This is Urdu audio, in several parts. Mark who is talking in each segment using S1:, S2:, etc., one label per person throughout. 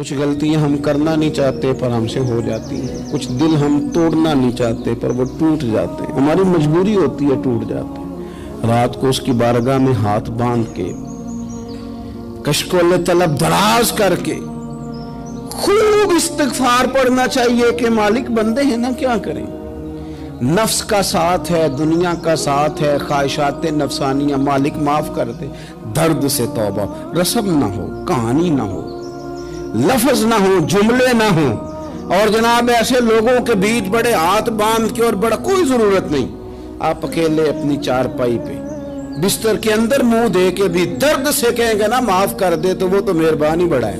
S1: کچھ غلطیاں ہم کرنا نہیں چاہتے پر ہم سے ہو جاتی ہیں، کچھ دل ہم توڑنا نہیں چاہتے پر وہ ٹوٹ جاتے ہیں، ہماری مجبوری ہوتی ہے ٹوٹ جاتے ہیں۔ رات کو اس کی بارگاہ میں ہاتھ باندھ کے کشک طلب دراز کر کے خوب استغفار پڑھنا چاہیے کہ مالک بندے ہیں نا، کیا کریں، نفس کا ساتھ ہے، دنیا کا ساتھ ہے، خواہشات نفسانیہ، مالک معاف کر دے۔ درد سے توبہ، رسم نہ ہو، کہانی نہ ہو، لفظ نہ ہو، جملے نہ ہو، اور جناب ایسے لوگوں کے بیچ بڑے ہاتھ باندھ کے اور بڑا کوئی ضرورت نہیں، آپ اکیلے اپنی چارپائی پہ بستر کے اندر منہ دے کے بھی درد سے کہیں گے نا معاف کر دے تو وہ تو مہربانی بڑا ہے۔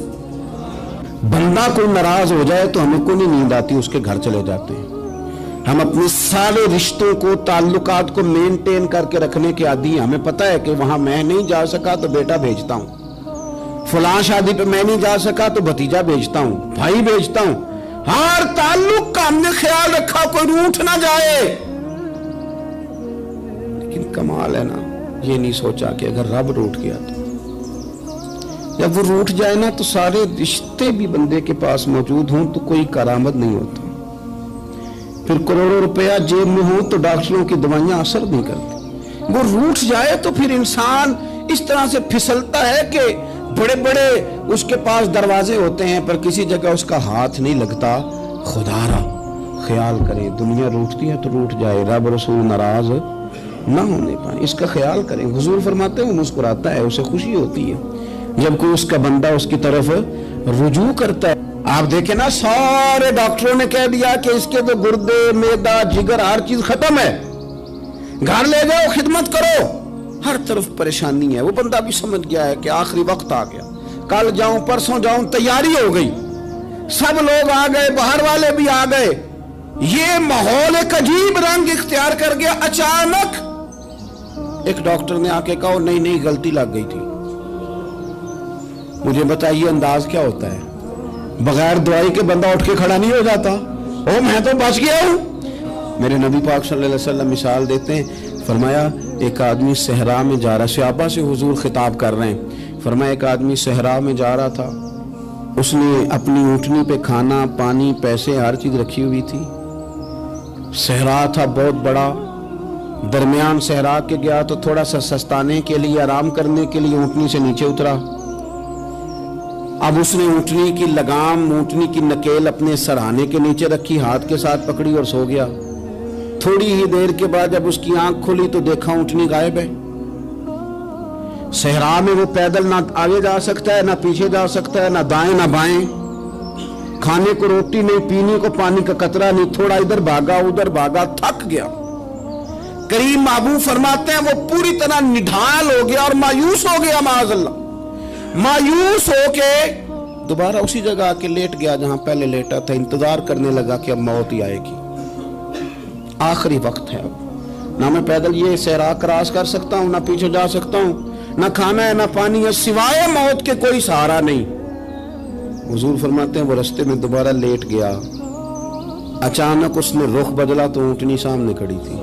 S1: بندہ کوئی ناراض ہو جائے تو ہمیں کوئی نہیں نیند آتی، اس کے گھر چلے جاتے ہیں۔ ہم اپنے سارے رشتوں کو، تعلقات کو مینٹین کر کے رکھنے کے عادی ہیں، ہمیں پتہ ہے کہ وہاں میں نہیں جا سکا تو بیٹا بھیجتا ہوں، فلاں شادی پہ میں نہیں جا سکا تو بھتیجا بھیجتا ہوں، بھائی بھیجتا ہوں، ہر تعلق کا ہم نے خیال رکھا کوئی روٹھ نہ جائے۔ لیکن کمال ہے نا، یہ نہیں سوچا کہ اگر رب روٹھ گیا تو جب وہ روٹھ جائے نا تو سارے رشتے بھی بندے کے پاس موجود ہوں تو کوئی کرامت نہیں ہوتا، پھر کروڑوں روپیہ جیب میں ہوں تو ڈاکٹروں کی دوائیاں اثر نہیں کرتی۔ وہ روٹھ جائے تو پھر انسان اس طرح سے پھسلتا ہے کہ بڑے بڑے اس کے پاس دروازے ہوتے ہیں پر کسی جگہ اس کا ہاتھ نہیں لگتا۔ خدا را خیال کریں، دنیا روٹتی ہے تو روٹ جائے، رب رسول ناراض نہ ہونے پائیں، اس کا خیال کریں۔ حضور فرماتے ہیں وہ مسکراتا ہے، اسے خوشی ہوتی ہے جب کوئی اس کا بندہ اس کی طرف رجوع کرتا ہے۔ آپ دیکھیں نا، سارے ڈاکٹروں نے کہہ دیا کہ اس کے تو گردے، معدہ، جگر ہر چیز ختم ہے، گھر لے جاؤ، خدمت کرو، ہر طرف پریشانی ہے۔ وہ بندہ بھی سمجھ گیا ہے کہ آخری وقت آ گیا، کل جاؤں پرسوں جاؤں، تیاری ہو گئی، سب لوگ آ گئے، باہر والے بھی آ گئے، یہ ماحول ایک عجیب رنگ اختیار کر گیا۔ اچانک ایک ڈاکٹر نے آ کے کہا نہیں غلطی لگ گئی تھی۔ مجھے بتائیے انداز کیا ہوتا ہے؟ بغیر دوائی کے بندہ اٹھ کے کھڑا نہیں ہو جاتا، او میں تو بچ گیا ہوں۔ میرے نبی پاک صلی اللہ علیہ وسلم مثال دیتے ہیں، فرمایا ایک آدمی صحرا میں جا رہا، صحابہ سے حضور خطاب کر رہے ہیں، فرمایا ایک آدمی صحرا میں جا رہا تھا، اس نے اپنی اونٹنی پہ کھانا، پانی، پیسے، ہر چیز رکھی ہوئی تھی۔ صحرا تھا بہت بڑا، درمیان صحرا کے گیا تو تھوڑا سا سستانے کے لیے، آرام کرنے کے لیے اونٹنی سے نیچے اترا۔ اب اس نے اونٹنی کی لگام، اونٹنی کی نکیل اپنے سرہانے کے نیچے رکھی، ہاتھ کے ساتھ پکڑی اور سو گیا۔ تھوڑی ہی دیر کے بعد جب اس کی آنکھ کھلی تو دیکھا اونٹنی غائب ہے۔ صحرا میں وہ پیدل نہ آگے جا سکتا ہے، نہ پیچھے جا سکتا ہے، نہ دائیں نہ بائیں، کھانے کو روٹی نہیں، پینے کو پانی کا قطرہ نہیں، تھوڑا ادھر بھاگا ادھر بھاگا، تھک گیا۔ کریم محبوب فرماتے ہیں وہ پوری طرح نڈھال ہو گیا اور مایوس ہو گیا، معاذ اللہ، مایوس ہو کے دوبارہ اسی جگہ آ کے لیٹ گیا جہاں پہلے لیٹا تھا، انتظار کرنے لگا کہ اب موت ہی آئے گی، آخری وقت ہے، اب نہ میں پیدل یہ صحرا کراس کر سکتا ہوں، نہ پیچھے جا سکتا ہوں، نہ کھانا ہے نہ پانی ہے، سوائے موت کے کوئی سہارا نہیں۔ حضور فرماتے ہیں وہ رستے میں دوبارہ لیٹ گیا، اچانک اس نے رخ بدلا تو اونٹنی سامنے کھڑی تھی۔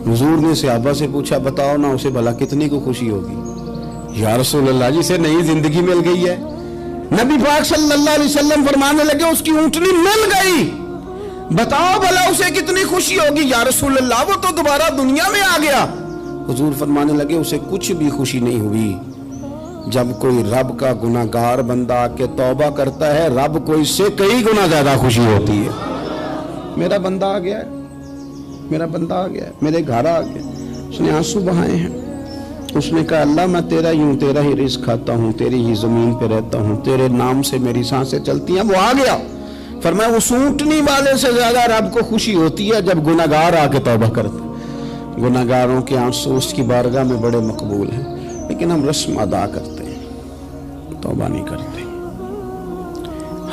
S1: حضور نے صحابہ سے پوچھا بتاؤ نا اسے بھلا کتنی کو خوشی ہوگی؟ یا رسول اللہ جسے نئی زندگی مل گئی ہے۔ نبی پاک صلی اللہ علیہ وسلم فرمانے لگے اس کی اونٹنی مل گئی، بتاؤ بھلا اسے کتنی خوشی ہوگی؟ یا رسول اللہ وہ تو دوبارہ دنیا میں آ گیا۔ حضور فرمانے لگے اسے کچھ بھی خوشی نہیں ہوئی۔ جب کوئی رب کا گناہگار بندہ آ کے توبہ کرتا ہے، رب کو اس سے کئی گنا زیادہ خوشی ہوتی ہے۔ میرا بندہ آ گیا ہے، میرا بندہ آ گیا ہے، میرے گھر آ گیا۔ اس نے آنسو بہائے ہیں، اس نے کہا اللہ میں تیرا ہی ہوں، تیرا ہی رزق کھاتا ہوں، تیری ہی زمین پہ رہتا ہوں، تیرے نام سے میری سانسیں چلتی ہیں۔ وہ آ گیا، فرمایا اس اونٹنی والے سے زیادہ رب کو خوشی ہوتی ہے جب گناہگار آ کے توبہ کرتا ہے۔ گناہگاروں کے آنسو اس کی بارگاہ میں بڑے مقبول ہیں، لیکن ہم رسم ادا کرتے ہیں، توبہ نہیں کرتے،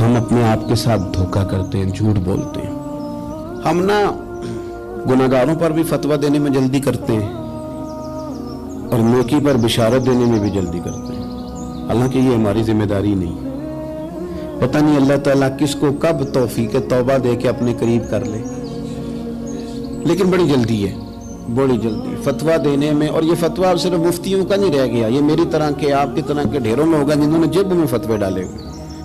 S1: ہم اپنے آپ کے ساتھ دھوکہ کرتے ہیں، جھوٹ بولتے ہیں۔ ہم نا گناہگاروں پر بھی فتویٰ دینے میں جلدی کرتے ہیں اور نیکی پر بشارت دینے میں بھی جلدی کرتے ہیں، حالانکہ یہ ہماری ذمہ داری نہیں۔ پتہ نہیں اللہ تعالیٰ کس کو کب توفیق توبہ دے کے اپنے قریب کر لے، لیکن بڑی جلدی ہے، بڑی جلدی فتویٰ دینے میں۔ اور یہ فتویٰ صرف مفتیوں کا نہیں رہ گیا، یہ میری طرح کے، آپ کی طرح کے ڈھیروں میں ہوگا جنہوں نے جیب میں فتوے ڈالے ہوئے۔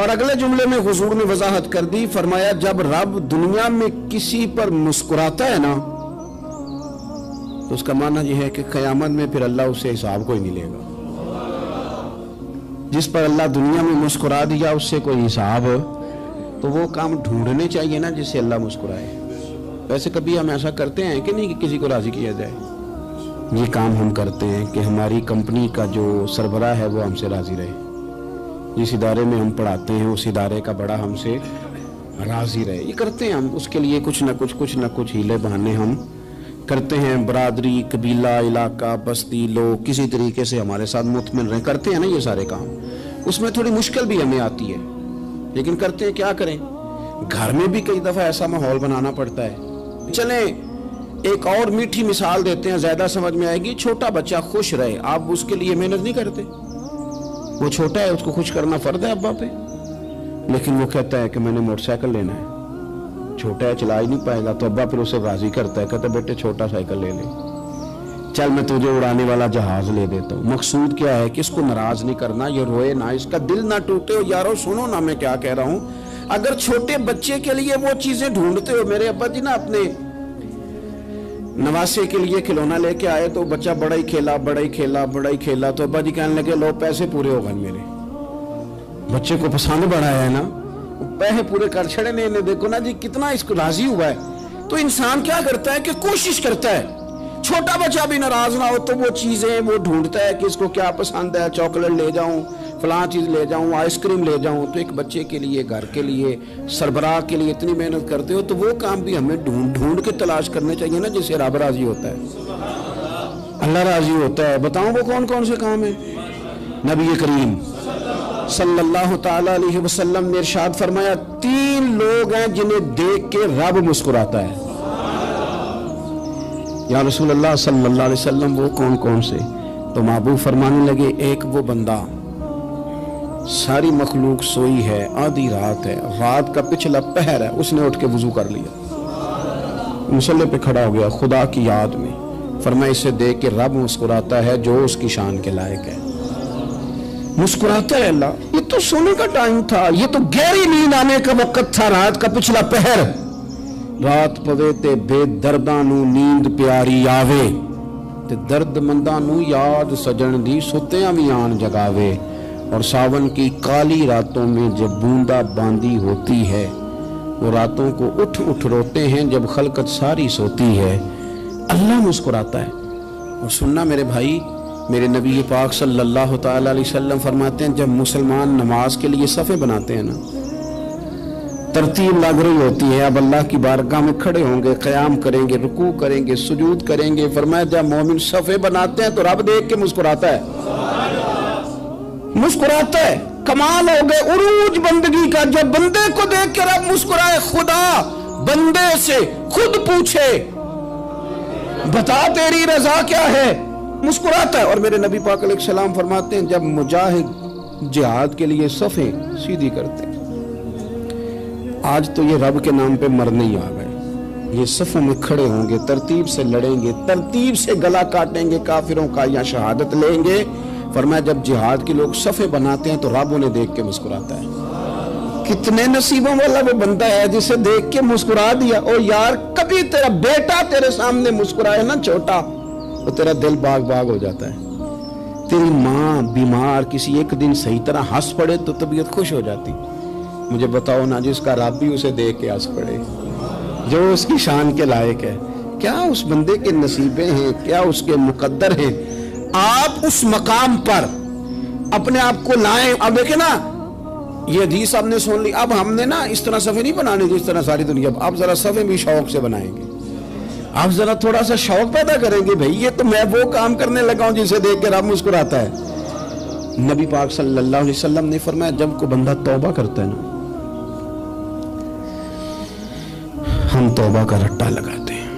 S1: اور اگلے جملے میں حضور نے وضاحت کر دی، فرمایا جب رب دنیا میں کسی پر مسکراتا ہے نا تو اس کا معنی یہ ہے کہ قیامت میں پھر اللہ اسے حساب کوئی نہیں لے گا۔ جس پر اللہ دنیا میں مسکرا دیا اس سے کوئی حساب، تو وہ کام ڈھونڈنے چاہیے نا جس سے اللہ مسکرائے۔ ویسے کبھی ہم ایسا کرتے ہیں کہ نہیں کہ کسی کو راضی کیا جائے؟ یہ کام ہم کرتے ہیں کہ ہماری کمپنی کا جو سربراہ ہے وہ ہم سے راضی رہے، جس ادارے میں ہم پڑھاتے ہیں اس ادارے کا بڑا ہم سے راضی رہے۔ یہ کرتے ہیں ہم، اس کے لیے کچھ نہ کچھ ہیلے بہانے ہم کرتے ہیں۔ برادری، قبیلہ، علاقہ، بستی، لوگ کسی طریقے سے ہمارے ساتھ مطمئن رہیں، کرتے ہیں نا یہ سارے کام۔ اس میں تھوڑی مشکل بھی ہمیں آتی ہے لیکن کرتے ہیں، کیا کریں۔ گھر میں بھی کئی دفعہ ایسا ماحول بنانا پڑتا ہے۔ چلیں ایک اور میٹھی مثال دیتے ہیں، زیادہ سمجھ میں آئے گی۔ چھوٹا بچہ خوش رہے، آپ اس کے لیے محنت نہیں کرتے؟ وہ چھوٹا ہے، اس کو خوش کرنا فرض ہے ابا پہ، لیکن وہ کہتا ہے کہ میں نے موٹر سائیکل لینا ہے۔ چھوٹا ہے، چلا ہی نہیں پائے گا، تو ابا پھر اسے راضی کرتا ہے، کہتا ہے بیٹے چھوٹا سائیکل لے لے، چل میں تجھے اڑانے والا جہاز لے دیتا ہوں۔ مقصود کیا ہے کہ اس کو ناراض نہیں کرنا، یہ روئے نہ، اس کا دل نہ ٹوٹے۔ ہو یارو سنو نا میں کیا کہہ رہا ہوں، اگر چھوٹے بچے کے لیے وہ چیزیں ڈھونڈتے ہو، میرے ابا جی نا اپنے نواسے کے لیے کھلونا لے کے آئے تو بچہ بڑا ہی کھیلا تو ابا جی کہنے لگے لو پیسے پورے ہو گئے میرے۔ بچے کو پسند بڑا ہے نا، پیسے پورے کر چھڑے نے، دیکھو نا جی کتنا اس کو راضی ہوا ہے۔ تو انسان کیا کرتا ہے کہ کوشش کرتا ہے، چھوٹا بچہ بھی ناراض نہ ہو تو وہ چیزیں وہ ڈھونڈتا ہے کہ اس کو کیا پسند ہے، چاکلیٹ لے جاؤں، فلاں چیز لے جاؤں، آئس کریم لے جاؤں۔ تو ایک بچے کے لیے، گھر کے لیے، سربراہ کے لیے اتنی محنت کرتے ہو تو وہ کام بھی ہمیں ڈھونڈ کے تلاش کرنے چاہیے نا جس سے رب راضی ہوتا ہے، اللہ راضی ہوتا ہے۔ بتاؤں وہ کون کون سے کام ہیں؟ نبی کریم صلی اللہ تعالی علیہ وسلم نے ارشاد فرمایا 3 لوگ ہیں جنہیں دیکھ کے رب مسکراتا ہے۔ یا رسول اللہ صلی اللہ علیہ وسلم وہ کون کون سے؟ تو محبوب فرمانے لگے ایک وہ بندہ ساری مخلوق سوئی ہے، آدھی رات ہے، رات کا پچھلا پہر ہے، اس نے اٹھ کے وضو کر لیا، مصلی پہ کھڑا ہو گیا خدا کی یاد میں، فرمایا اسے دیکھ کے رب مسکراتا ہے جو اس کی شان کے لائق ہے۔ مسکراتا ہے اللہ۔ یہ تو سونے کا ٹائم تھا، یہ تو گہری نیند آنے کا وقت تھا، رات کا پچھلا پہر۔ رات پوے تے بے درداں نو نیند پیاری آوے، تے درد منداں نو یاد سجن دی ستیاں بھی آن جگاوے۔ اور ساون کی کالی راتوں میں جب بوندا باندی ہوتی ہے، وہ راتوں کو اٹھ روتے ہیں جب خلقت ساری سوتی ہے، اللہ مسکراتا ہے۔ اور سننا میرے بھائی، میرے نبی پاک صلی اللہ تعالی علیہ وسلم فرماتے ہیں جب مسلمان نماز کے لیے صفیں بناتے ہیں نا، ترتیب لگ رہی ہوتی ہے، اب اللہ کی بارگاہ میں کھڑے ہوں گے، قیام کریں گے، رکوع کریں گے، سجود کریں گے، فرمایا جب مومن صفیں بناتے ہیں تو رب دیکھ کے مسکراتا ہے، مسکراتا ہے۔ کمال ہو گئے عروج بندگی کا، جب بندے کو دیکھ کے رب مسکرائے، خدا بندے سے خود پوچھے بتا تیری رضا کیا ہے، مسکراتا ہے۔ اور میرے نبی پاک علیہ السلام فرماتے ہیں جب مجاہد جہاد کے لیے صفیں سیدھی کرتے ہیں، آج تو یہ رب کے نام پہ مرنے ہی آ گئے، یہ صفوں میں کھڑے ہوں گے، ترتیب سے لڑیں گے، ترتیب سے گلا کاٹیں گے کافروں کا یا شہادت لیں گے۔ فرمایا جب جہاد کے لوگ صفیں بناتے ہیں تو رب انہیں دیکھ کے مسکراتا ہے۔ کتنے نصیبوں والا وہ بندہ ہے جسے دیکھ کے مسکرا دیا۔ او یار کبھی تیرا بیٹا تیرے سامنے مسکرائے نا چھوٹا، تو تیرا دل باغ باغ ہو جاتا ہے۔ تیری ماں بیمار کسی ایک دن صحیح طرح ہنس پڑے تو طبیعت خوش ہو جاتی۔ مجھے بتاؤ نا جس کا رب بھی اسے دیکھ کے ہنس پڑے، جو اس کی شان کے لائق ہے، کیا اس بندے کے نصیبیں ہیں، کیا اس کے مقدر ہیں۔ آپ اس مقام پر اپنے آپ کو لائیں۔ اب دیکھیں نا یہ حدیث آپ نے سن لی، اب ہم نے نا اس طرح صفیں نہیں بنانے جس طرح ساری دنیا، آپ ذرا صفیں بھی شوق سے بنائیں گے، آپ ذرا تھوڑا سا شوق پیدا کریں گے، بھئی یہ تو میں وہ کام کرنے لگا ہوں جسے دیکھ کے رب مسکراتا ہے۔ نبی پاک صلی اللہ علیہ وسلم نے فرمایا جب کوئی بندہ توبہ کرتا ہے نا، ہم توبہ کا رٹا لگاتے ہیں،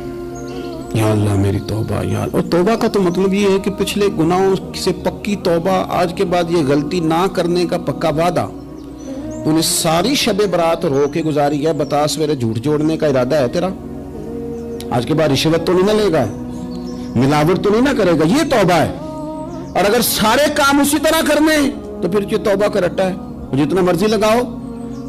S1: یا اللہ میری توبہ یا اللہ۔ اور توبہ کا تو مطلب یہ ہے کہ پچھلے گناہوں سے پکی توبہ، آج کے بعد یہ غلطی نہ کرنے کا پکا وعدہ۔ تو نے ساری شب برات رو کے گزاری ہے، بتا سویرے جھوٹ جوڑنے کا ارادہ ہے تیرا، آج کے بعد رشوت تو نہیں نہ لے گا، ملاوٹ تو نہیں نہ کرے گا، یہ توبہ ہے۔ اور اگر سارے کام اسی طرح کرنے تو پھر یہ توبہ کا رٹا ہے۔ جتنا مرضی لگاؤ۔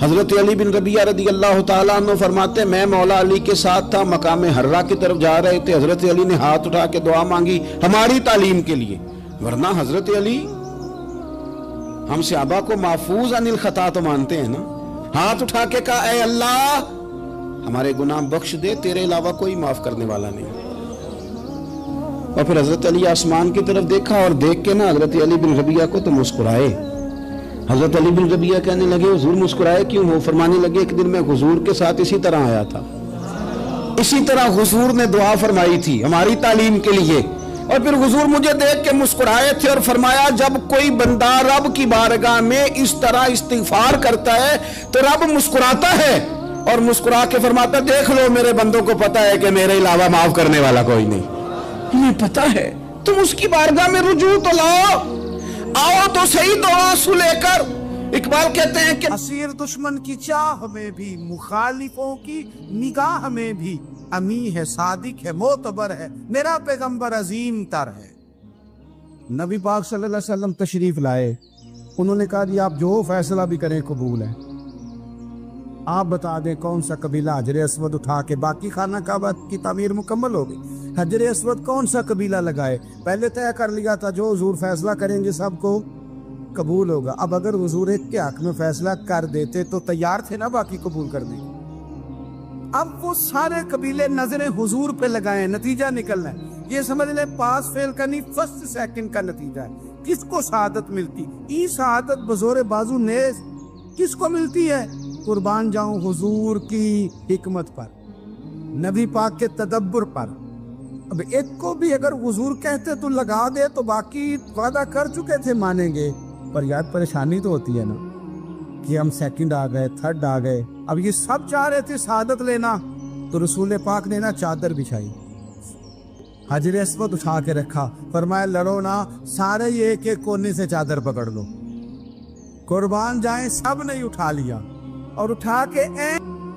S1: حضرت علی بن ربیعہ رضی اللہ تعالیٰ عنہ فرماتے ہیں میں مولا علی کے ساتھ تھا، مقام حرہ کی طرف جا رہے تھے، حضرت علی نے ہاتھ اٹھا کے دعا مانگی ہماری تعلیم کے لیے، ورنہ حضرت علی ہم صحابہ کو محفوظ عن الخطا تو مانتے ہیں نا۔ ہاتھ اٹھا کے کہا اے اللہ ہمارے گناہ بخش دے، تیرے علاوہ کوئی معاف کرنے والا نہیں۔ اور پھر حضرت علی آسمان کی طرف دیکھا اور دیکھ کے نا حضرت علی بن ربیعہ کو تو مسکرائے۔ حضرت علی بن ربیعہ کہنے لگے حضور مسکرائے کیوں؟ وہ فرمانے لگے ایک دن میں حضور کے ساتھ اسی طرح آیا تھا، اسی طرح حضور نے دعا فرمائی تھی ہماری تعلیم کے لیے، اور پھر حضور مجھے دیکھ کے مسکرائے تھے اور فرمایا جب کوئی بندہ رب کی بارگاہ میں اس طرح استغفار کرتا ہے تو رب مسکراتا ہے اور مسکرا کے فرماتا ہے دیکھ لو میرے بندوں کو پتا ہے کہ میرے علاوہ معاف کرنے والا کوئی نہیں، انہیں پتا ہے، تم اس کی بارگاہ میں رجوع تو لاؤ، آؤ تو صحیح دعا سو لے کر۔ اقبال کہتے ہیں کہ
S2: اسیر دشمن کی چاہ میں بھی، مخالفوں کی نگاہ میں بھی، امی ہے، صادق ہے، معتبر ہے، میرا پیغمبر عظیم تر ہے۔ نبی پاک صلی اللہ علیہ وسلم تشریف لائے، انہوں نے کہا جی آپ جو فیصلہ بھی کریں قبول ہے، آپ بتا دیں کون سا قبیلہ حجر اسود اٹھا کے، باقی خانہ کعبہ کی تعمیر مکمل ہوگی، حجر اسود کون سا قبیلہ لگائے، پہلے طے کر لیا تھا جو حضور فیصلہ کریں گے سب کو قبول ہوگا۔ اب اگر حضور ایک کے حق میں فیصلہ کر دیتے تو تیار تھے نا باقی قبول کر دیں۔ اب وہ سارے قبیلے نظریں حضور پہ لگائیں، نتیجہ نکلنا ہے، یہ سمجھ لیں پاس فیل کا نہیں، فرسٹ سیکنڈ کا نتیجہ ہے۔ کس کو شہادت ملتی؟ ای شہادت بزور بازو نیز کس کو ملتی ہے؟ قربان جاؤں حضور کی حکمت پر، نبی پاک کے تدبر پر۔ اب ایک کو بھی اگر حضور کہتے تو لگا دے تو باقی وعدہ کر چکے تھے مانیں گے، پر یاد پریشانی تو ہوتی ہے نا کہ ہم سیکنڈ آ گئے، تھرڈ آ گئے، اب یہ سب چاہ رہے تھے شہادت لینا، تو رسول پاک نے نا چادر بچھائی، حجر اسود اٹھا کے رکھا، فرمایا لڑو نا، سارے یہ ایک ایک کونے سے چادر پکڑ لو، قربان جائیں سب نے اٹھا لیا اور اٹھا کے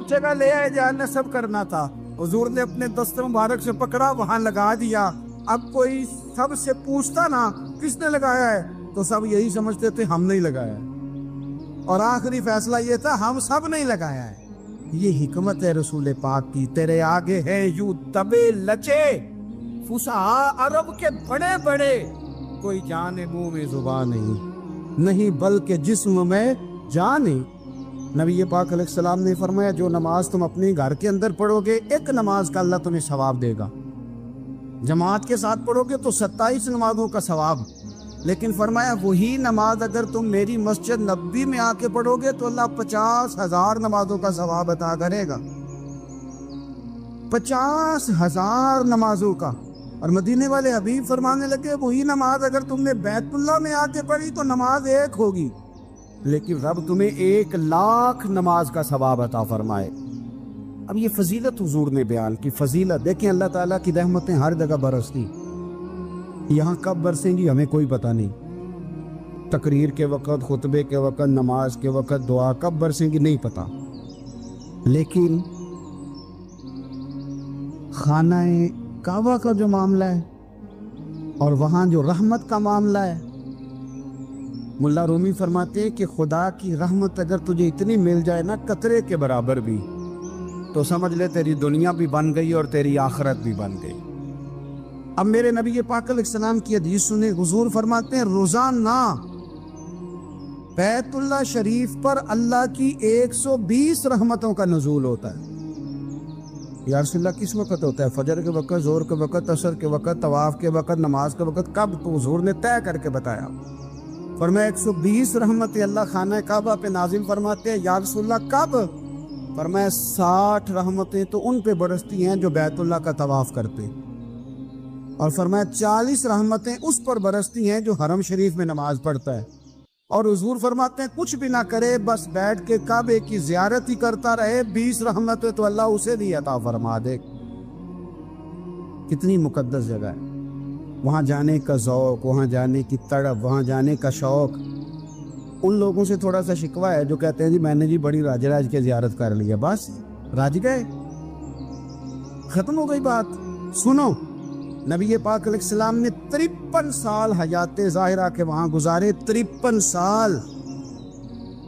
S2: جگہ لے آئے جہاں نصب کرنا تھا، حضور نے اپنے دست مبارک سے پکڑا وہاں لگا دیا۔ اب کوئی سب سے پوچھتا نا کس نے لگایا ہے تو سب یہی سمجھتے تھے ہم نہیں لگایا ہے، اور آخری فیصلہ یہ تھا ہم سب نہیں لگایا ہے۔ یہ حکمت ہے رسول پاک کی، تیرے آگے ہے یوں دبے لچے فصحا عرب کے بڑے بڑے، کوئی جان منہ میں زبان نہیں بلکہ جسم میں جان نہیں۔ نبی پاک علیہ السلام نے فرمایا جو نماز تم اپنے گھر کے اندر پڑھو گے ایک نماز کا اللہ تمہیں ثواب دے گا، جماعت کے ساتھ پڑھو گے تو 27 نمازوں کا ثواب، لیکن فرمایا وہی نماز اگر تم میری مسجد نبوی میں آ کے پڑھو گے تو اللہ 50,000 نمازوں کا ثواب عطا کرے گا، 50,000 نمازوں کا۔ اور مدینے والے حبیب فرمانے لگے وہی نماز اگر تم نے بیت اللہ میں آ کے پڑھی تو نماز ایک ہوگی، لیکن رب تمہیں 1,00,000 نماز کا ثواب عطا فرمائے۔ اب یہ فضیلت حضور نے بیان کی، فضیلت دیکھیں، اللہ تعالیٰ کی رحمتیں ہر جگہ برستی، یہاں کب برسیں گی ہمیں کوئی پتہ نہیں، تقریر کے وقت، خطبے کے وقت، نماز کے وقت، دعا کب برسیں گی نہیں پتہ، لیکن خانہ کعبہ کا جو معاملہ ہے اور وہاں جو رحمت کا معاملہ ہے، ملا رومی فرماتے ہیں کہ خدا کی رحمت اگر تجھے اتنی مل جائے نا قطرے کے برابر بھی، تو سمجھ لے تیری دنیا بھی بن گئی اور تیری آخرت بھی بن گئی۔ اب میرے نبی پاک علیہ السلام کی حدیث سنیں، حضور فرماتے ہیں روزانہ بیت اللہ شریف پر اللہ کی 120 رحمتوں کا نزول ہوتا ہے۔ یا رسول اللہ کس وقت ہوتا ہے؟ فجر کے وقت، ظہر کے وقت، عصر کے وقت، طواف کے وقت، نماز کے وقت، کب؟ تو حضور نے طے کر کے بتایا، فرمایا 120 رحمتیں اللہ خانہ کعبہ پہ نازل فرماتے ہیں۔ یا رسول اللہ کب؟ فرمایا 60 رحمتیں تو ان پہ برستی ہیں جو بیت اللہ کا طواف کرتے، اور فرمایا 40 رحمتیں اس پر برستی ہیں جو حرم شریف میں نماز پڑھتا ہے، اور حضور فرماتے ہیں کچھ بھی نہ کرے بس بیٹھ کے کعبے کی زیارت ہی کرتا رہے، 20 رحمتیں تو اللہ اسے بھی عطا فرما دے۔ کتنی مقدس جگہ ہے، وہاں جانے کا ذوق، وہاں جانے کی تڑپ، وہاں جانے کا شوق۔ ان لوگوں سے تھوڑا سا شکوہ ہے جو کہتے ہیں جی میں نے جی بڑی راج راج کے زیارت کر لی ہے، بس راج گئے، ختم ہو گئی بات۔ سنو، نبی پاک علیہ السلام نے 53 سال حیات ظاہرہ کے وہاں گزارے، 53 سال،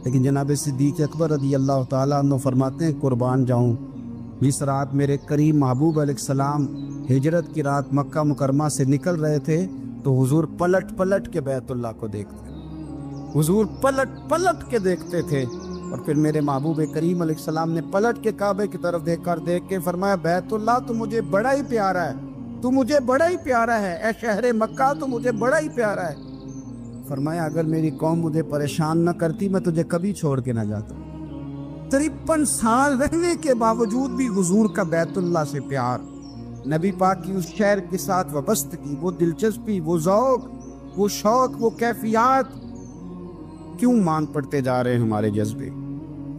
S2: لیکن جناب صدیق اکبر رضی اللہ تعالیٰ عنہ فرماتے ہیں قربان جاؤں جس رات میرے کریم محبوب علیہ السلام ہجرت کی رات مکہ مکرمہ سے نکل رہے تھے تو حضور پلٹ پلٹ کے بیت اللہ کو دیکھتے، حضور پلٹ پلٹ کے دیکھتے تھے، اور پھر میرے محبوب کریم علیہ السلام نے پلٹ کے کعبے کی طرف دیکھ کے فرمایا بیت اللہ تو مجھے بڑا ہی پیارا ہے، تو مجھے بڑا ہی پیارا ہے، اے شہر مکہ تو مجھے بڑا ہی پیارا ہے۔ فرمایا اگر میری قوم مجھے پریشان نہ کرتی میں تجھے کبھی چھوڑ کے نہ جاتا۔ 53 سال رہنے کے باوجود بھی حضور کا بیت اللہ سے پیار، نبی پاک کی اس شہر کے ساتھ وابستگی، وہ دلچسپی، وہ ذوق، وہ شوق، وہ کیفیات کیوں مان پڑتے جا رہے ہیں ہمارے جذبے؟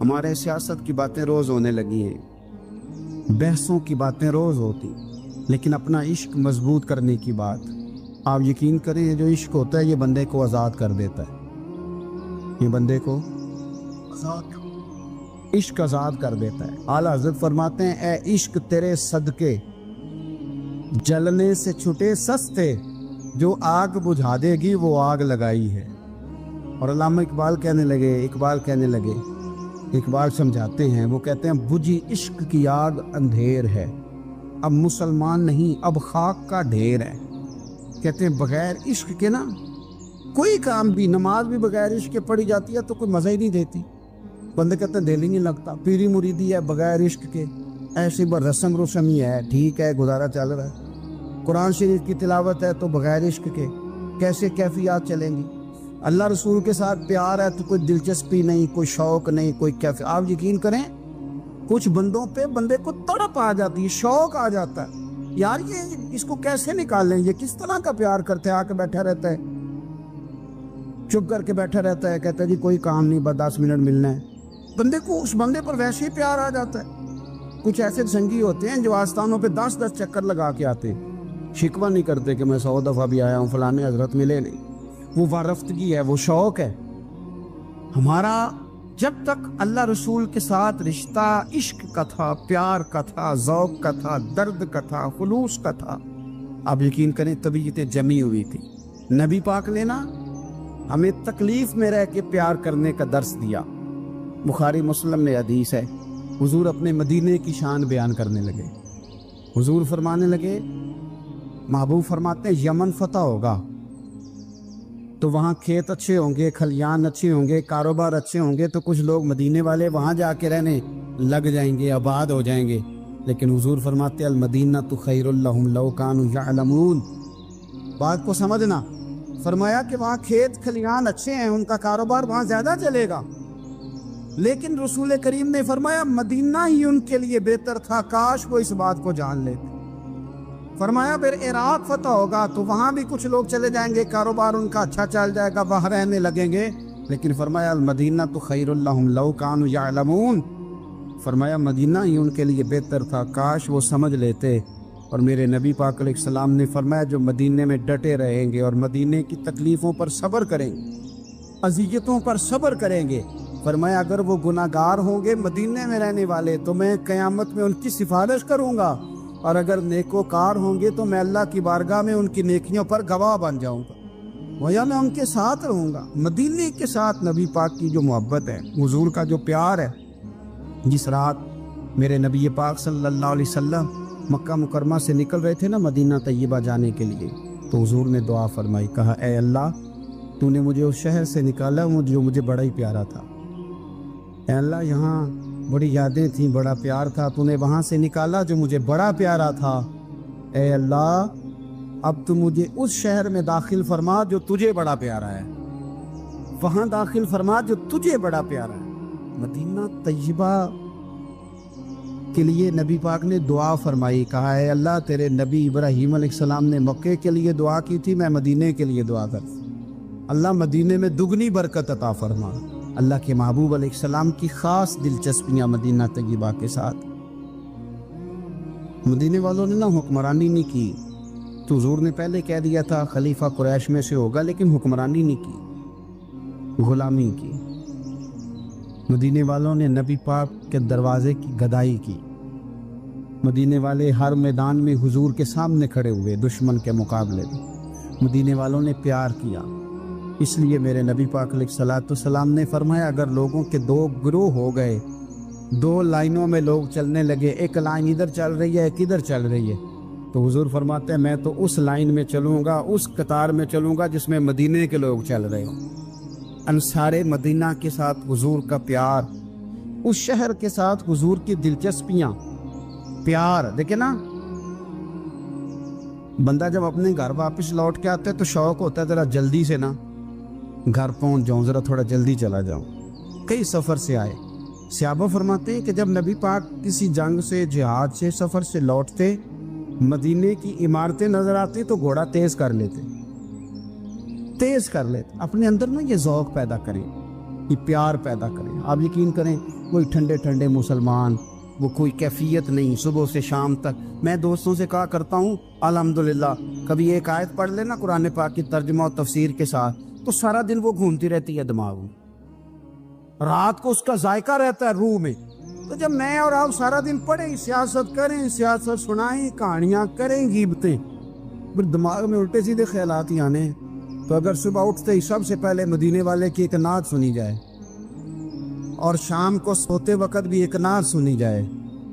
S2: ہمارے سیاست کی باتیں روز ہونے لگی ہیں، بحثوں کی باتیں روز ہوتی، لیکن اپنا عشق مضبوط کرنے کی بات، آپ یقین کریں یہ جو عشق ہوتا ہے یہ بندے کو آزاد کر دیتا ہے، یہ بندے کو عشق آزاد کر دیتا ہے۔ اعلیٰ حضرت فرماتے ہیں اے عشق تیرے صدقے جلنے سے چھٹے سستے، جو آگ بجھا دے گی وہ آگ لگائی ہے۔ اور علامہ اقبال کہنے لگے اقبال سمجھاتے ہیں، وہ کہتے ہیں بجھی عشق کی آگ اندھیر ہے، اب مسلمان نہیں اب خاک کا ڈھیر ہے۔ کہتے ہیں بغیر عشق کے نا کوئی کام بھی، نماز بھی بغیر عشق کے پڑھی جاتی ہے تو کوئی مزہ ہی نہیں دیتی، بندے کہتے ہیں دل ہی نہیں لگتا، پیری مریدی ہے بغیر عشق کے ایسی رسم رسمی ہے، ٹھیک ہے گزارا چل رہا ہے، قرآن شریف کی تلاوت ہے تو بغیر عشق کے کیسے کیفیات چلیں گی؟ اللہ رسول کے ساتھ پیار ہے تو کوئی دلچسپی نہیں، کوئی شوق نہیں، کوئی کیفیت۔ آپ یقین کریں کچھ بندوں پہ بندے کو تڑپ آ جاتی ہے، شوق آ جاتا ہے، یار یہ اس کو کیسے نکالیں، یہ کس طرح کا پیار کرتے ہیں، آ کے بیٹھا رہتا ہے، چپ کر کے بیٹھا رہتا ہے، کہتا ہے جی کوئی کام نہیں بس 10 منٹ ملنا ہے، بندے کو اس بندے پر ویسے ہی پیار آ جاتا ہے۔ کچھ ایسے سنگی ہوتے ہیں جو آستانوں پہ 10 چکر لگا کے آتے ہیں، شکوہ نہیں کرتے کہ میں 100 دفعہ بھی آیا ہوں فلانے حضرت ملے نہیں، وہ وارفتگی ہے، وہ شوق ہے ہمارا۔ جب تک اللہ رسول کے ساتھ رشتہ عشق کا تھا، پیار کا تھا، ذوق کا تھا، درد کا تھا، خلوص کا تھا، آپ یقین کریں طبیعتیں جمی ہوئی تھی۔ نبی پاک نے نا ہمیں تکلیف میں رہ کے پیار کرنے کا درس دیا۔ بخاری مسلم میں حدیث ہے، حضور اپنے مدینے کی شان بیان کرنے لگے، حضور فرمانے لگے، محبوب فرماتے ہیں یمن فتح ہوگا تو وہاں کھیت اچھے ہوں گے، کھلیان اچھے ہوں گے، کاروبار اچھے ہوں گے، تو کچھ لوگ مدینے والے وہاں جا کے رہنے لگ جائیں گے، آباد ہو جائیں گے، لیکن حضور فرماتے المدینہ تو خیر لہم لو کانوا یعلمون۔ بات کو سمجھنا، فرمایا کہ وہاں کھیت کھلیان اچھے ہیں، ان کا کاروبار وہاں زیادہ چلے گا، لیکن رسول کریم نے فرمایا مدینہ ہی ان کے لیے بہتر تھا، کاش وہ اس بات کو جان لیتے۔ فرمایا پھر عراق فتح ہوگا تو وہاں بھی کچھ لوگ چلے جائیں گے، کاروبار ان کا اچھا چل جائے گا، وہاں رہنے لگیں گے، لیکن فرمایا المدینہ تو خیر لہم لو کانوا یعلمون، فرمایا مدینہ ہی ان کے لیے بہتر تھا، کاش وہ سمجھ لیتے۔ اور میرے نبی پاک علیہ السلام نے فرمایا جو مدینے میں ڈٹے رہیں گے اور مدینے کی تکلیفوں پر صبر کریں گے، اذیتوں پر صبر کریں گے، فرمایا اگر وہ گناہ گار ہوں گے مدینے میں رہنے والے تو میں قیامت میں ان کی سفارش کروں گا، اور اگر نیکوکار ہوں گے تو میں اللہ کی بارگاہ میں ان کی نیکیوں پر گواہ بن جاؤں گا، گویا میں ان کے ساتھ رہوں گا۔ مدینے کے ساتھ نبی پاک کی جو محبت ہے، حضور کا جو پیار ہے، جس رات میرے نبی پاک صلی اللہ علیہ وسلم مکہ مکرمہ سے نکل رہے تھے نا مدینہ طیبہ جانے کے لیے، تو حضور نے دعا فرمائی، کہا اے اللہ تو نے مجھے اس شہر سے نکالا جو مجھے بڑا ہی پیارا تھا، اے اللہ یہاں بڑی یادیں تھیں، بڑا پیار تھا، تو نے وہاں سے نکالا جو مجھے بڑا پیارا تھا، اے اللہ اب تو مجھے اس شہر میں داخل فرما جو تجھے بڑا پیارا ہے، وہاں داخل فرما جو تجھے بڑا پیارا ہے۔ مدینہ طیبہ کے لیے نبی پاک نے دعا فرمائی، کہا اے اللہ تیرے نبی ابراہیم علیہ السلام نے مکے کے لیے دعا کی تھی، میں مدینے کے لیے دعا کر، اللہ مدینے میں دگنی برکت عطا فرما۔ اللہ کے محبوب علیہ السلام کی خاص دلچسپیاں مدینہ طیبہ کے ساتھ، مدینے والوں نے نہ حکمرانی نہیں کی، تو حضور نے پہلے کہہ دیا تھا خلیفہ قریش میں سے ہوگا، لیکن حکمرانی نہیں کی، غلامی کی۔ مدینے والوں نے نبی پاک کے دروازے کی گدائی کی، مدینے والے ہر میدان میں حضور کے سامنے کھڑے ہوئے دشمن کے مقابلے میں، مدینے والوں نے پیار کیا، اس لیے میرے نبی پاک علیہ الصلوۃ والسلام نے فرمایا اگر لوگوں کے دو گروہ ہو گئے، دو لائنوں میں لوگ چلنے لگے، ایک لائن ادھر چل رہی ہے ایک ادھر چل رہی ہے، تو حضور فرماتے ہیں میں تو اس لائن میں چلوں گا، اس قطار میں چلوں گا جس میں مدینے کے لوگ چل رہے ہوں۔ انصار مدینہ کے ساتھ حضور کا پیار، اس شہر کے ساتھ حضور کی دلچسپیاں، پیار دیکھیں نا، بندہ جب اپنے گھر واپس لوٹ کے آتا ہے تو شوق ہوتا ہے ذرا جلدی سے نا گھر پہنچ جاؤں، ذرا تھوڑا جلدی چلا جاؤں۔ کئی سفر سے آئے، صحابہ فرماتے ہیں کہ جب نبی پاک کسی جنگ سے، جہاد سے، سفر سے لوٹتے، مدینے کی عمارتیں نظر آتی تو گھوڑا تیز کر لیتے، اپنے اندر نا یہ ذوق پیدا کریں، یہ پیار پیدا کریں۔ آپ یقین کریں کوئی ٹھنڈے ٹھنڈے مسلمان، وہ کوئی کیفیت نہیں، صبح سے شام تک میں دوستوں سے کہا کرتا ہوں الحمدللہ کبھی ایک آیت پڑھ لینا قرآن پاک کی ترجمہ و تفسیر کے ساتھ تو سارا دن وہ گھومتی رہتی ہے دماغ میں، رات کو اس کا ذائقہ رہتا ہے روح میں۔ تو جب میں اور آپ سارا دن پڑھیں، سیاست کریں، سیاست سنائیں، کہانیاں کریں، غیبتیں، پھر دماغ میں الٹے سیدھے خیالات ہی آنے ہیں۔ تو اگر صبح اٹھتے ہی سب سے پہلے مدینے والے کی ایک نعت سنی جائے اور شام کو سوتے وقت بھی ایک نعت سنی جائے،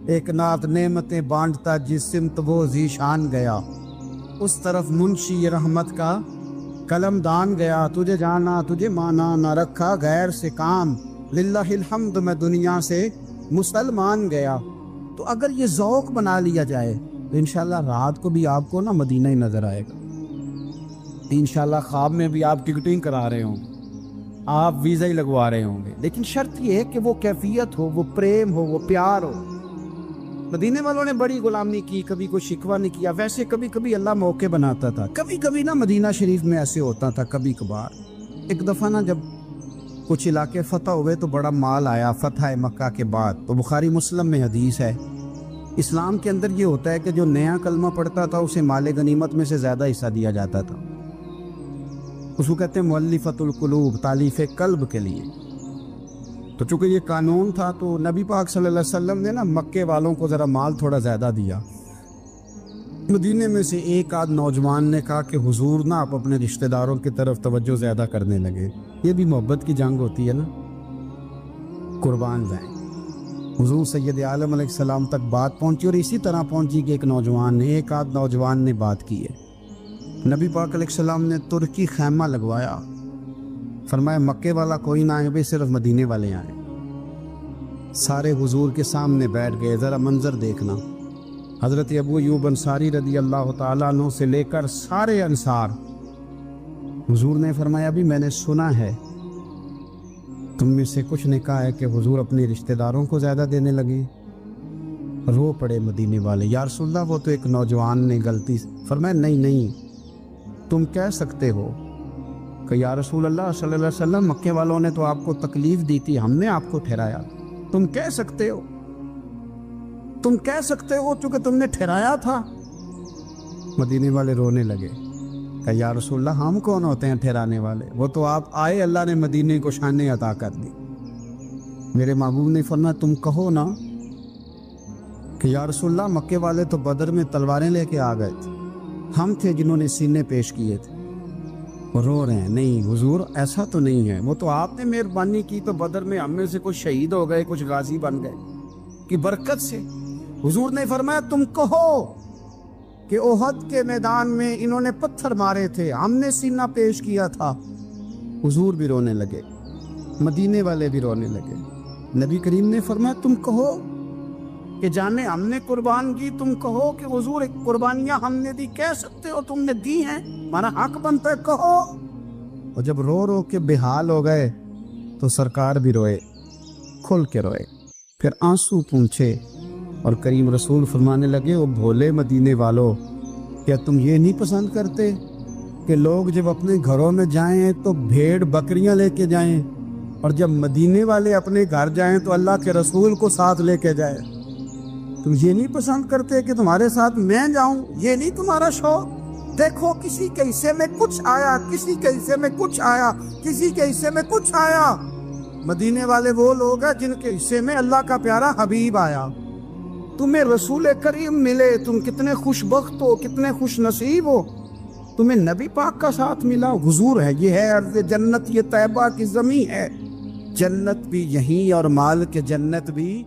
S2: ایک نعت نعمتیں بانٹتا جس سمت وہ ذیشان گیا، اس طرف منشی رحمت کا قلم دان گیا، تجھے جانا تجھے مانا نہ رکھا غیر سے کام، للہ الحمد میں دنیا سے مسلمان گیا۔ تو اگر یہ ذوق بنا لیا جائے تو انشاءاللہ رات کو بھی آپ کو نا مدینہ ہی نظر آئے گا، انشاءاللہ خواب میں بھی آپ ٹکٹنگ کرا رہے ہوں گے، آپ ویزا ہی لگوا رہے ہوں گے، لیکن شرط یہ ہے کہ وہ کیفیت ہو، وہ پریم ہو، وہ پیار ہو۔ مدینے والوں نے بڑی غلامی کی، کبھی کوئی شکوہ نہیں کیا، ویسے کبھی کبھی اللہ موقع بناتا تھا، کبھی کبھی نا مدینہ شریف میں ایسے ہوتا تھا کبھی کبھار۔ ایک دفعہ نا جب کچھ علاقے فتح ہوئے تو بڑا مال آیا فتح مکہ کے بعد، تو بخاری مسلم میں حدیث ہے، اسلام کے اندر یہ ہوتا ہے کہ جو نیا کلمہ پڑھتا تھا اسے مال غنیمت میں سے زیادہ حصہ دیا جاتا تھا، اس کو کہتے ہیں مؤلفۃ القلوب، تالیف قلب کے لیے۔ تو چونکہ یہ قانون تھا تو نبی پاک صلی اللہ علیہ وسلم نے نا مکے والوں کو ذرا مال تھوڑا زیادہ دیا۔ مدینے میں سے ایک آدھ نوجوان نے کہا کہ حضور نا آپ اپنے رشتہ داروں کی طرف توجہ زیادہ کرنے لگے، یہ بھی محبت کی جنگ ہوتی ہے نا، قربان جائیں۔ حضور سید عالم علیہ السلام تک بات پہنچی اور اسی طرح پہنچی کہ ایک آدھ نوجوان نے بات کی ہے۔ نبی پاک علیہ السلام نے ترکی خیمہ لگوایا، فرمایا مکے والا کوئی نہ آئے، صرف مدینے والے آئیں۔ سارے حضور کے سامنے بیٹھ گئے، ذرا منظر دیکھنا، حضرت ابو ایوب انصاری رضی اللہ تعالیٰ عنہ سے لے کر سارے انصار۔ حضور نے فرمایا ابھی میں نے سنا ہے تم میں سے کچھ نے کہا ہے کہ حضور اپنے رشتہ داروں کو زیادہ دینے لگے۔ رو پڑے مدینے والے، یا رسول اللہ وہ تو ایک نوجوان نے غلطی۔ فرمایا نہیں تم کہہ سکتے ہو کہ یا رسول اللہ صلی اللہ علیہ وسلم مکے والوں نے تو آپ کو تکلیف دی تھی، ہم نے آپ کو ٹھہرایا، تم کہہ سکتے ہو چونکہ تم نے ٹھہرایا تھا۔ مدینے والے رونے لگے کہ یا رسول اللہ ہم کون ہوتے ہیں ٹھہرانے والے، وہ تو آپ آئے، اللہ نے مدینے کو شانیں عطا کر دی۔ میرے محبوب نے فرمایا تم کہو نا کہ یا رسول اللہ مکے والے تو بدر میں تلواریں لے کے آ گئے تھے، ہم تھے جنہوں نے سینے پیش کیے تھے۔ وہ رو رہے ہیں، نہیں حضور ایسا تو نہیں ہے، وہ تو آپ نے مہربانی کی تو بدر میں ہم میں سے کچھ شہید ہو گئے، کچھ غازی بن گئے کی برکت سے۔ حضور نے فرمایا تم کہو کہ احد کے میدان میں انہوں نے پتھر مارے تھے، ہم نے سینہ پیش کیا تھا۔ حضور بھی رونے لگے، مدینے والے بھی رونے لگے۔ نبی کریم نے فرمایا تم کہو کہ جانے ہم نے قربان کی، تم کہو کہ حضور ایک قربانیاں ہم نے دی، کہہ سکتے ہو تم نے دی ہیں، ہمارا حق بنتا ہے کہو۔ اور جب رو رو کے بے حال ہو گئے تو سرکار بھی روئے، کھل کے روئے، پھر آنسو پونچھے اور کریم رسول فرمانے لگے وہ بھولے مدینے والو، کیا تم یہ نہیں پسند کرتے کہ لوگ جب اپنے گھروں میں جائیں تو بھیڑ بکریاں لے کے جائیں، اور جب مدینے والے اپنے گھر جائیں تو اللہ کے رسول کو ساتھ لے کے جائیں؟ تم یہ نہیں پسند کرتے کہ تمہارے ساتھ میں جاؤں؟ یہ نہیں تمہارا شوق؟ دیکھو کسی کے حصے میں کچھ آیا، کسی کے حصے میں کچھ آیا، کسی کے حصے میں کچھ آیا۔ مدینے والے وہ لوگ ہیں جن کے حصے میں اللہ کا پیارا حبیب آیا، تمہیں رسول کریم ملے، تم کتنے خوش بخت ہو، کتنے خوش نصیب ہو۔ تمہیں نبی پاک کا ساتھ ملا؟ حضور ہے، یہ ہے ارض جنت، یہ طیبہ کی زمین ہے، جنت بھی یہیں اور مال کے جنت بھی